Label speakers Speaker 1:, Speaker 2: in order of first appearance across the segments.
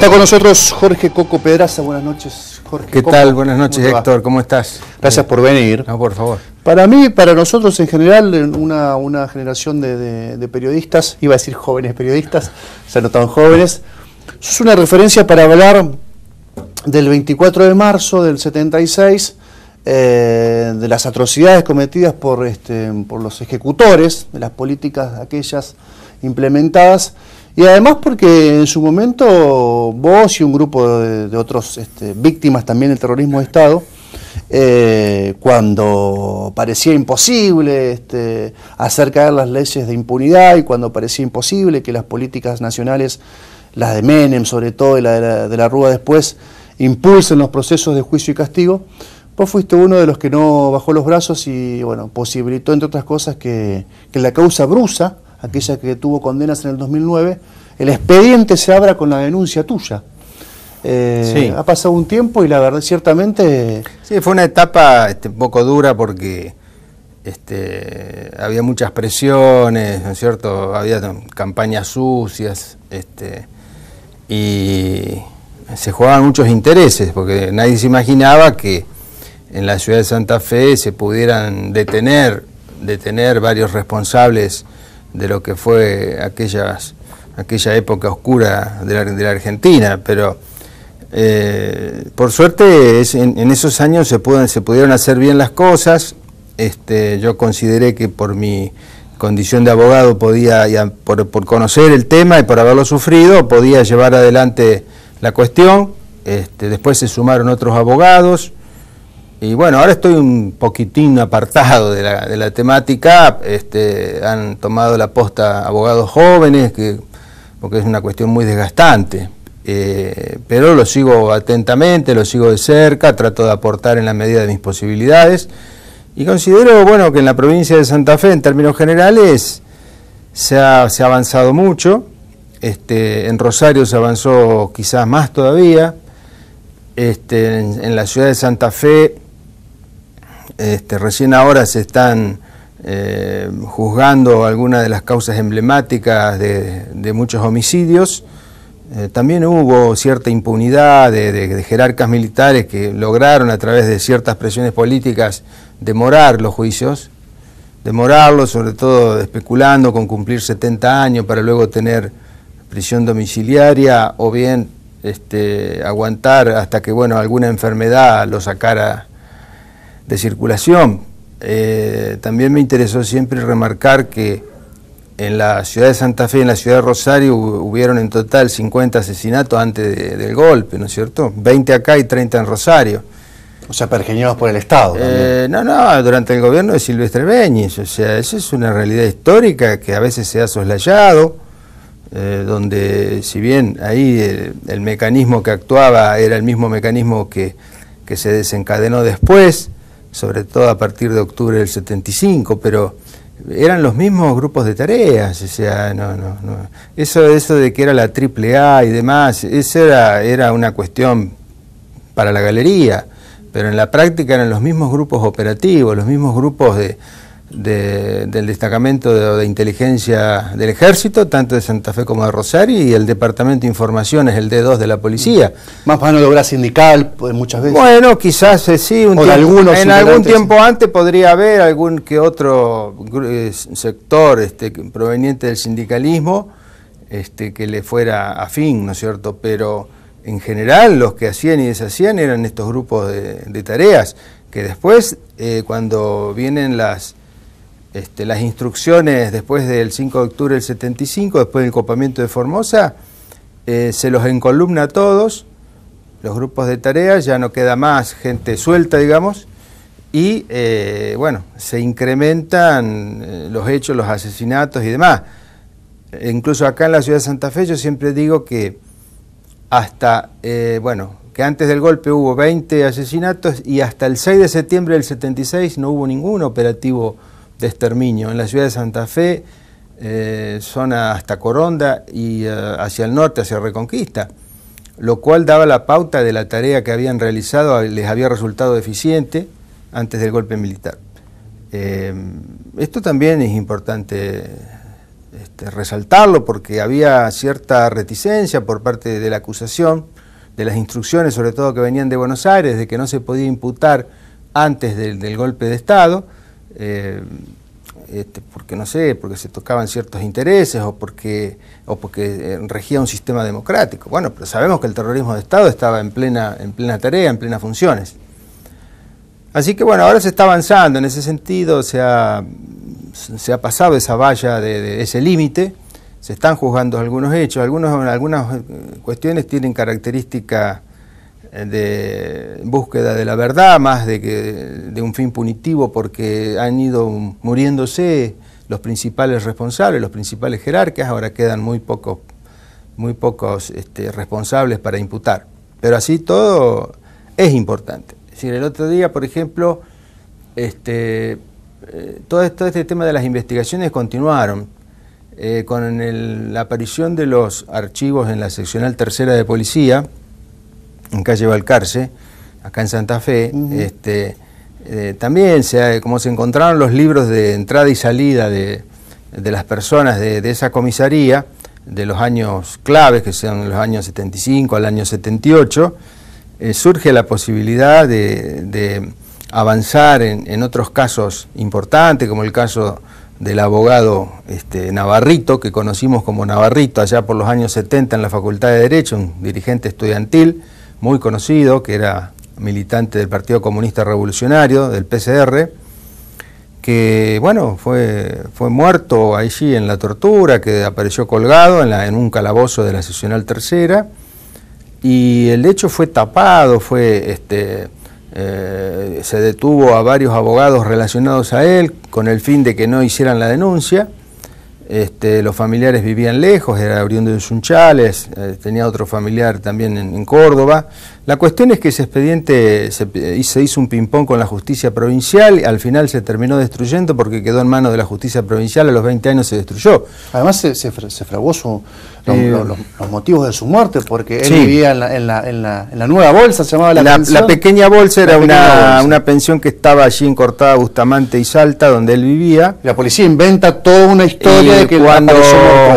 Speaker 1: Está con nosotros Jorge Coco Pedraza. Buenas noches, Jorge.
Speaker 2: ¿Qué tal? Buenas noches, Héctor. ¿Cómo estás?
Speaker 1: Gracias por venir.
Speaker 2: No, por favor.
Speaker 1: Para mí, para nosotros en general, una generación de periodistas, iba a decir jóvenes periodistas, ya no tan jóvenes, es una referencia para hablar del 24 de marzo del 76, de las atrocidades cometidas por los ejecutores, de las políticas aquellas implementadas, y además porque en su momento vos y un grupo de otros víctimas también del terrorismo de Estado, cuando parecía imposible hacer caer las leyes de impunidad y cuando parecía imposible que las políticas nacionales, las de Menem sobre todo y la de la Rúa después, impulsen los procesos de juicio y castigo, vos fuiste uno de los que no bajó los brazos y bueno, posibilitó entre otras cosas que la causa Brusa, aquella que tuvo condenas en el 2009, el expediente se abra con la denuncia tuya. Sí. Ha pasado un tiempo y la verdad, ciertamente...
Speaker 2: Sí, fue una etapa un poco dura porque había muchas presiones, ¿no es cierto? Había campañas sucias y se jugaban muchos intereses porque nadie se imaginaba que en la ciudad de Santa Fe se pudieran detener varios responsables de lo que fue aquella época oscura de la Argentina, pero por suerte en esos años se pudieron hacer bien las cosas. Yo consideré que por mi condición de abogado podía, por conocer el tema y por haberlo sufrido, podía llevar adelante la cuestión. Después se sumaron otros abogados. Y bueno, ahora estoy un poquitín apartado de la temática, han tomado la posta abogados jóvenes, porque es una cuestión muy desgastante, pero lo sigo atentamente, lo sigo de cerca, trato de aportar en la medida de mis posibilidades, y considero, bueno, que en la provincia de Santa Fe, en términos generales, se ha avanzado mucho, en Rosario se avanzó quizás más todavía, en la ciudad de Santa Fe, recién ahora se están juzgando algunas de las causas emblemáticas de muchos homicidios. También hubo cierta impunidad de jerarcas militares que lograron a través de ciertas presiones políticas demorar los juicios, demorarlos sobre todo especulando con cumplir 70 años para luego tener prisión domiciliaria o bien aguantar hasta que alguna enfermedad lo sacara de circulación. También me interesó siempre remarcar que en la ciudad de Santa Fe y en la ciudad de Rosario hubieron en total 50 asesinatos antes del golpe, ¿no es cierto? 20 acá y 30 en Rosario.
Speaker 1: O sea, pergeñados por el Estado.
Speaker 2: No, durante el gobierno de Silvestre Beñez. O sea, esa es una realidad histórica que a veces se ha soslayado, donde si bien ahí el mecanismo que actuaba era el mismo mecanismo que se desencadenó después, sobre todo a partir de octubre del 75, pero eran los mismos grupos de tareas, o sea, eso de que era la AAA y demás, eso era una cuestión para la galería, pero en la práctica eran los mismos grupos operativos, los mismos grupos del destacamento de inteligencia del Ejército, tanto de Santa Fe como de Rosario, y el Departamento de Informaciones, el D2 de la Policía.
Speaker 1: Más mano de obra sindical, pues, muchas veces.
Speaker 2: Bueno, quizás sí, en algún tiempo antes podría haber algún que otro sector proveniente del sindicalismo que le fuera afín, ¿no es cierto? Pero en general los que hacían y deshacían eran estos grupos de tareas, que después, cuando vienen las instrucciones después del 5 de octubre del 75, después del copamiento de Formosa, se los encolumna a todos, los grupos de tareas, ya no queda más gente suelta, digamos, y se incrementan los hechos, los asesinatos y demás. Incluso acá en la ciudad de Santa Fe yo siempre digo que hasta, que antes del golpe hubo 20 asesinatos y hasta el 6 de septiembre del 76 no hubo ningún operativo de exterminio. En la ciudad de Santa Fe, zona hasta Coronda y hacia el norte, hacia Reconquista, lo cual daba la pauta de la tarea que habían realizado, les había resultado deficiente antes del golpe militar. Esto también es importante resaltarlo porque había cierta reticencia por parte de la acusación, de las instrucciones sobre todo que venían de Buenos Aires, de que no se podía imputar antes del golpe de Estado, porque no sé, porque se tocaban ciertos intereses o porque regía un sistema democrático. Bueno, pero sabemos que el terrorismo de Estado estaba en plena tarea, en plenas funciones. Así que bueno, ahora se está avanzando en ese sentido, se ha pasado esa valla de ese límite, se están juzgando algunos hechos, algunas cuestiones tienen característica de búsqueda de la verdad, más de un fin punitivo, porque han ido muriéndose los principales responsables, los principales jerarcas, ahora quedan muy pocos responsables para imputar. Pero así todo es importante. Es decir, el otro día, por ejemplo, todo este tema de las investigaciones continuaron. Con la aparición de los archivos en la seccional tercera de policía, en calle Balcarce, acá en Santa Fe, también como se encontraron los libros de entrada y salida de las personas de esa comisaría, de los años claves, que son los años 75 al año 78, surge la posibilidad de avanzar en otros casos importantes, como el caso del abogado Navarrito, que conocimos como Navarrito allá por los años 70 en la Facultad de Derecho, un dirigente estudiantil muy conocido, que era militante del Partido Comunista Revolucionario, del PCR, que bueno, fue muerto allí en la tortura, que apareció colgado en un calabozo de la seccional tercera, y el hecho fue tapado, se detuvo a varios abogados relacionados a él con el fin de que no hicieran la denuncia. Los familiares vivían lejos, era oriundo de Sunchales, tenía otro familiar también en Córdoba. La cuestión es que ese expediente se hizo un ping-pong con la justicia provincial y al final se terminó destruyendo porque quedó en manos de la justicia provincial, a los 20 años se destruyó.
Speaker 1: Además se fraguó los motivos de su muerte, porque él vivía en la Nueva Bolsa, se llamaba la pensión.
Speaker 2: La pequeña bolsa era una pensión que estaba allí en Cortada, Bustamante y Salta, donde él vivía.
Speaker 1: La policía inventa toda una historia de que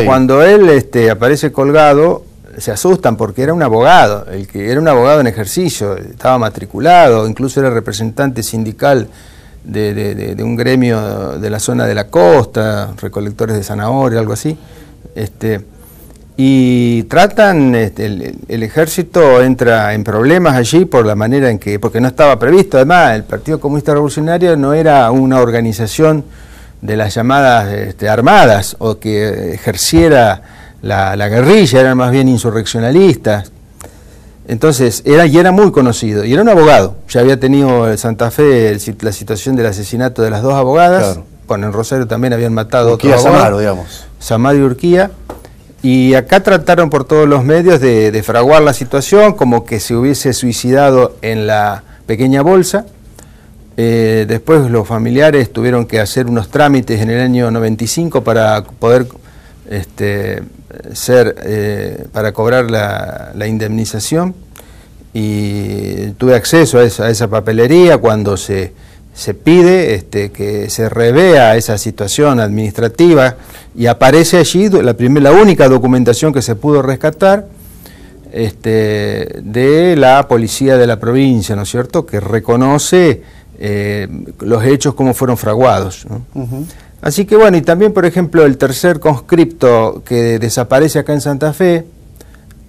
Speaker 2: cuando él aparece colgado, se asustan porque era un abogado, era un abogado en ejercicio, estaba matriculado, incluso era representante sindical de un gremio de la zona de la costa, recolectores de zanahoria, algo así. Y tratan, el ejército entra en problemas allí por la manera en que, porque no estaba previsto. Además, el Partido Comunista Revolucionario no era una organización de las llamadas armadas o que ejerciera la guerrilla, eran más bien insurreccionalistas. Entonces, era muy conocido, y era un abogado. Ya había tenido en Santa Fe la situación del asesinato de las dos abogadas. Claro. Bueno, en Rosario también habían matado a otro abogado.
Speaker 1: Samaro, digamos.
Speaker 2: Samaro y Urquía. Y acá trataron por todos los medios de fraguar la situación, como que se hubiese suicidado en la pequeña bolsa. Después los familiares tuvieron que hacer unos trámites en el año 95 para poder para cobrar la indemnización, y tuve acceso a esa papelería cuando se pide que se revea esa situación administrativa, y aparece allí la única documentación que se pudo rescatar de la policía de la provincia, ¿no es cierto?, que reconoce los hechos como fueron fraguados, ¿no? Así que bueno, y también por ejemplo el tercer conscripto que desaparece acá en Santa Fe,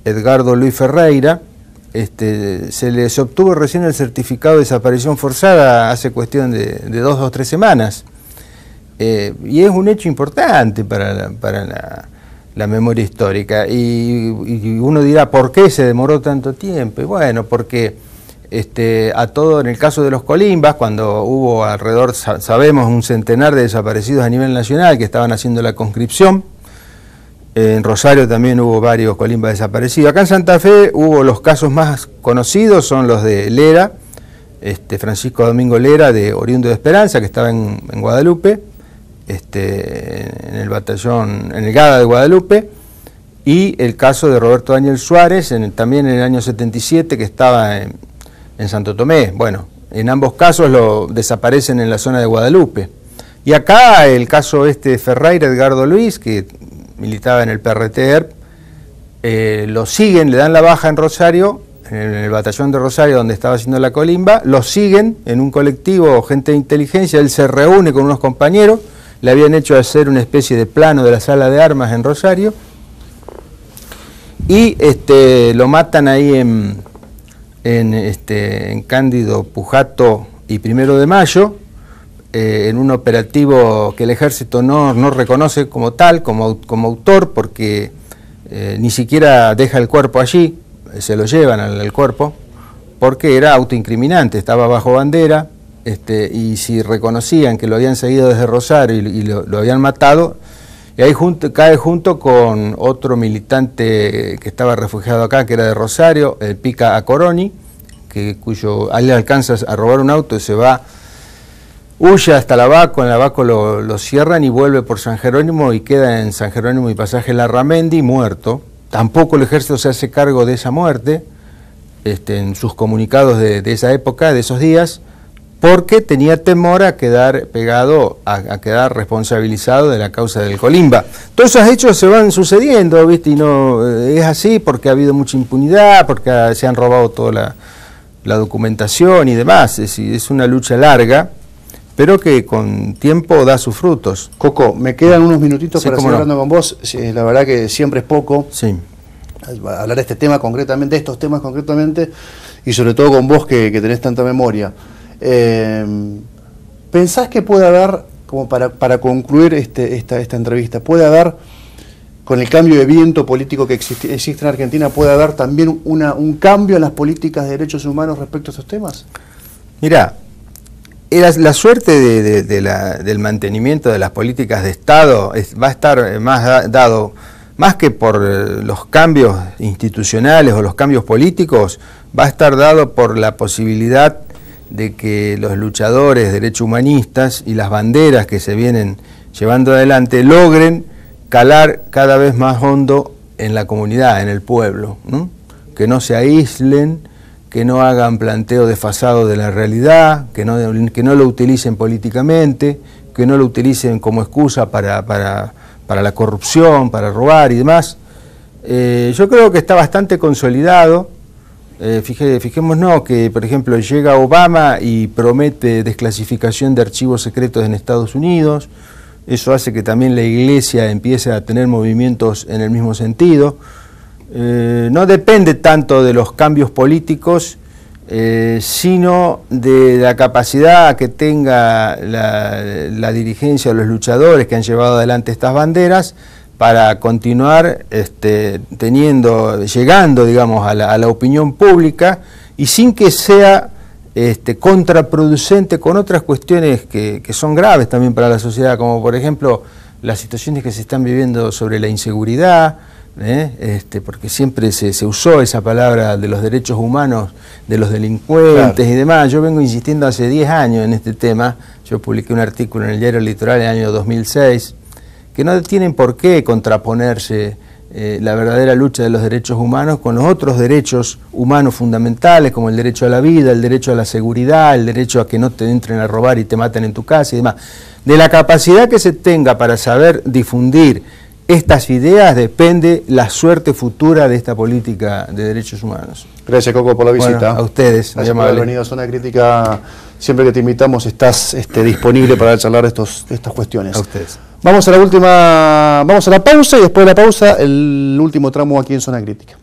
Speaker 2: Edgardo Luis Ferreira, se les obtuvo recién el certificado de desaparición forzada hace cuestión de 2 o 3 semanas, y es un hecho importante para la memoria histórica, y uno dirá, ¿por qué se demoró tanto tiempo? Y bueno, porque en el caso de los colimbas, cuando hubo alrededor, sabemos, un centenar de desaparecidos a nivel nacional que estaban haciendo la conscripción, en Rosario también hubo varios colimbas desaparecidos. Acá en Santa Fe hubo los casos más conocidos, son los de Lera, Francisco Domingo Lera, oriundo de Esperanza, que estaba en Guadalupe, en el batallón, en el GADA de Guadalupe, y el caso de Roberto Daniel Suárez, también en el año 77, que estaba en Santo Tomé. Bueno, en ambos casos desaparecen en la zona de Guadalupe. Y acá el caso Ferreira, Edgardo Luis, que militaba en el PRTER, lo siguen, le dan la baja en Rosario, en el batallón de Rosario donde estaba haciendo la colimba, lo siguen en un colectivo, gente de inteligencia, él se reúne con unos compañeros, le habían hecho hacer una especie de plano de la sala de armas en Rosario, y lo matan ahí en Cándido Pujato y 1 de Mayo, en un operativo que el ejército no reconoce como tal, como autor, porque ni siquiera deja el cuerpo allí, se lo llevan al cuerpo, porque era autoincriminante, estaba bajo bandera, y si reconocían que lo habían seguido desde Rosario y lo habían matado, y ahí cae junto con otro militante que estaba refugiado acá, que era de Rosario, el Pica Acoroni, ahí le alcanza a robar un auto y se va, huye hasta Lavaco, en Lavaco lo cierran y vuelve por San Jerónimo y queda en San Jerónimo y Pasaje Larramendi muerto. Tampoco el ejército se hace cargo de esa muerte, en sus comunicados de esa época, de esos días, porque tenía temor a quedar pegado, a quedar responsabilizado de la causa del Colimba. Todos esos hechos se van sucediendo, ¿viste? Y no es así porque ha habido mucha impunidad, porque se han robado toda la documentación y demás. Es una lucha larga, pero que con tiempo da sus frutos.
Speaker 1: Coco, me quedan unos minutitos
Speaker 2: sí,
Speaker 1: para seguir hablando con vos. La verdad que siempre es poco.
Speaker 2: Sí.
Speaker 1: Hablar de este tema concretamente, de estos temas concretamente, y sobre todo con vos que tenés tanta memoria. ¿Pensás que puede haber, como para concluir esta entrevista, puede haber, con el cambio de viento político que existe en Argentina, puede haber también un cambio en las políticas de derechos humanos respecto a estos temas?
Speaker 2: Mirá, la suerte del mantenimiento de las políticas de Estado va a estar más dado, más que por los cambios institucionales o los cambios políticos, va a estar dado por la posibilidad de que los luchadores derechos humanistas y las banderas que se vienen llevando adelante logren calar cada vez más hondo en la comunidad, en el pueblo, ¿no? Que no se aíslen, que no hagan planteo desfasado de la realidad, que no lo utilicen políticamente, que no lo utilicen como excusa para la corrupción, para robar y demás. Yo creo que está bastante consolidado. Fijémonos que, por ejemplo, llega Obama y promete desclasificación de archivos secretos en Estados Unidos. Eso hace que también la Iglesia empiece a tener movimientos en el mismo sentido. No depende tanto de los cambios políticos, sino de la capacidad que tenga la dirigencia o los luchadores que han llevado adelante estas banderas para continuar llegando, digamos, a la opinión pública y sin que sea contraproducente con otras cuestiones que son graves también para la sociedad, como por ejemplo las situaciones que se están viviendo sobre la inseguridad, porque siempre se usó esa palabra de los derechos humanos, de los delincuentes, claro, y demás. Yo vengo insistiendo hace 10 años en este tema. Yo publiqué un artículo en el diario Litoral en el año 2006, que no tienen por qué contraponerse la verdadera lucha de los derechos humanos con los otros derechos humanos fundamentales, como el derecho a la vida, el derecho a la seguridad, el derecho a que no te entren a robar y te maten en tu casa y demás. De la capacidad que se tenga para saber difundir estas ideas depende la suerte futura de esta política de derechos humanos.
Speaker 1: Gracias, Coco, por la visita.
Speaker 2: Bueno, a ustedes.
Speaker 1: Gracias por haber venido a Zona Crítica. Siempre que te invitamos estás disponible para charlar de estas cuestiones.
Speaker 2: A ustedes.
Speaker 1: Vamos a la pausa y después de la pausa el último tramo aquí en Zona Crítica.